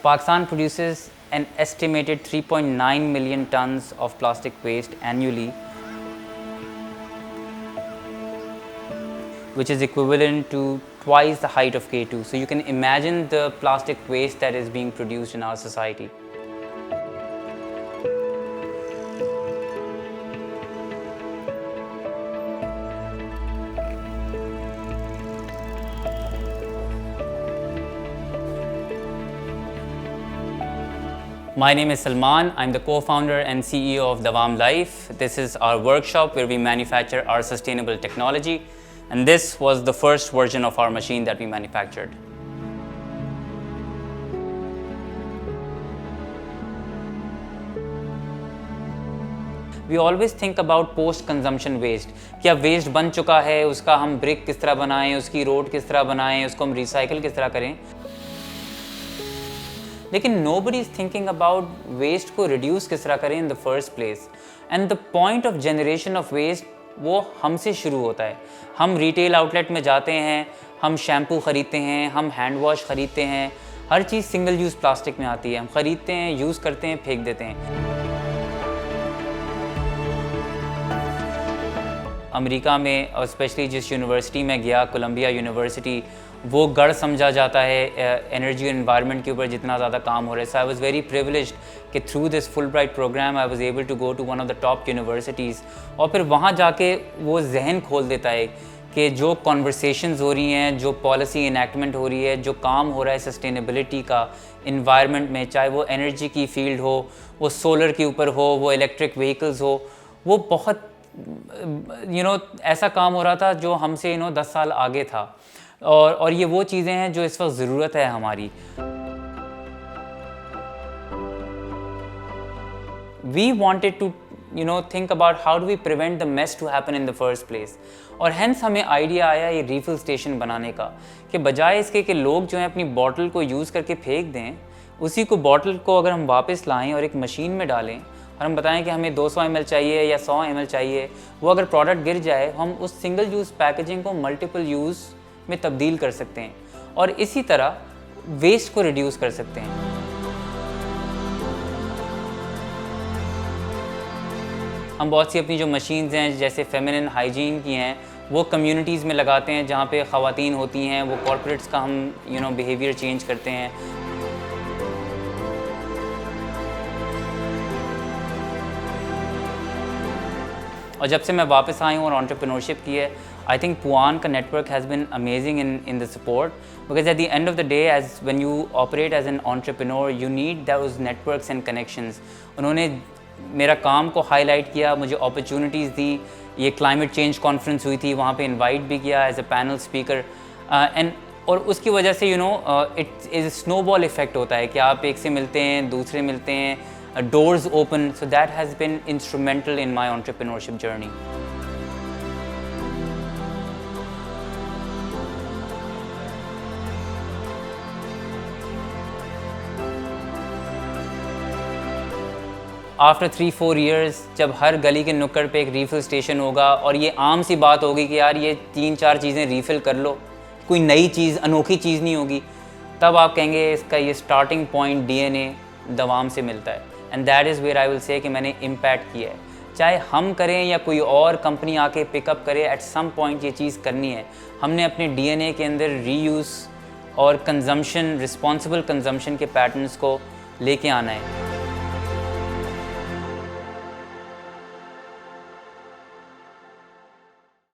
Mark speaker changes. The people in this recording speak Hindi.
Speaker 1: Pakistan produces an estimated 3.9 million tons of plastic waste annually, which is equivalent to twice the height of K2. So you can imagine the plastic waste that is being produced in our society. My name is Salman. I'm the co-founder and CEO of Dawam Life. This is our workshop where we manufacture our sustainable technology. And this was the first version of our machine that we manufactured. We always think about post-consumption waste. क्या वेस्ट बन चुका है, उसका हम ब्रिक किस तरह बनाएं, उसकी रोड किस तरह बनाएं, उसको हम रिसाइकिल किस तरह करें. लेकिन nobody is thinking about waste को reduce किस तरह करें in the first place. And the point of generation of waste वो हमसे शुरू होता है. हम रिटेल आउटलेट में जाते हैं, हम शैम्पू ख़रीदते हैं, हम हैंड वॉश ख़रीदते हैं, हर चीज़ सिंगल यूज़ प्लास्टिक में आती है. हम ख़रीदते हैं, यूज़ करते हैं, फेंक देते हैं. अमेरिका में और स्पेशली जिस यूनिवर्सिटी में गया, कोलंबिया यूनिवर्सिटी, वो गढ़ समझा जाता है एनर्जी और एनवायरनमेंट के ऊपर जितना ज़्यादा काम हो रहा है. So I was very privileged कि through this Fulbright program I was able to go to one of the top universities. और फिर वहाँ जाके वो जहन खोल देता है कि जो कॉन्वर्सेशंस हो रही हैं, जो पॉलिसी इनैक्टमेंट हो रही है, जो काम हो रहा है सस्टेनेबिलिटी का इन्वायरमेंट में, चाहे वो एनर्जी की फील्ड हो, वो सोलर के ऊपर हो, वो इलेक्ट्रिक व्हीकल्स हो, वो बहुत ऐसा काम हो रहा था जो हमसे 10 साल आगे था. और ये वो चीज़ें हैं जो इस वक्त ज़रूरत है हमारी. We wanted to think about how do we prevent the mess to happen in the first place. और hence हमें आइडिया आया ये रिफ़िल स्टेशन बनाने का कि बजाय इसके कि लोग जो हैं अपनी बॉटल को यूज़ करके फेंक दें, उसी को बॉटल को अगर हम वापस लाएं और एक मशीन में डालें और हम बताएं कि हमें 200 ml चाहिए या 100 ml चाहिए, वो अगर प्रोडक्ट गिर जाए हम उस सिंगल यूज़ पैकेजिंग को मल्टीपल यूज़ में तब्दील कर सकते हैं और इसी तरह वेस्ट को रिड्यूस कर सकते हैं. हम बहुत सी अपनी जो मशीन्स हैं जैसे फेमिनिन हाइजीन की हैं वो कम्युनिटीज़ में लगाते हैं जहाँ पे ख़वातीन होती हैं. वो कॉर्पोरेट्स का हम बिहेवियर चेंज करते हैं. और जब से मैं वापस आई हूँ और एंटरप्रेन्योरशिप की है, I think Puan का network has been amazing in the support, because at the end of the day, as when you operate as an entrepreneur, you need those networks and connections. उन्होंने मेरा काम को highlight किया, मुझे opportunities दी. ये climate change conference हुई थी, वहाँ पे invite भी किया as a panel speaker, and और उसकी वजह से it is a snowball effect होता है कि आप एक से मिलते हैं, दूसरे मिलते हैं, doors open. So that has been instrumental in my entrepreneurship journey. After 3-4 years जब हर गली के नुक्कड़ पे एक रीफ़िल स्टेशन होगा और ये आम सी बात होगी कि यार ये 3-4 चीज़ें रीफ़िल कर लो, कोई नई चीज़, अनोखी चीज़ नहीं होगी, तब आप कहेंगे इसका ये स्टार्टिंग पॉइंट DNA दवाम से मिलता है. And that is where I will say कि मैंने इम्पैक्ट किया है. चाहे हम करें या कोई और कंपनी आके पिकअप करे, एट सम पॉइंट ये चीज़ करनी है. हमने अपने DNA के अंदर रीयूज़ और कंजम्पशन, रिस्पॉन्सिबल कंजम्पशन के पैटर्न्स को लेके आना है.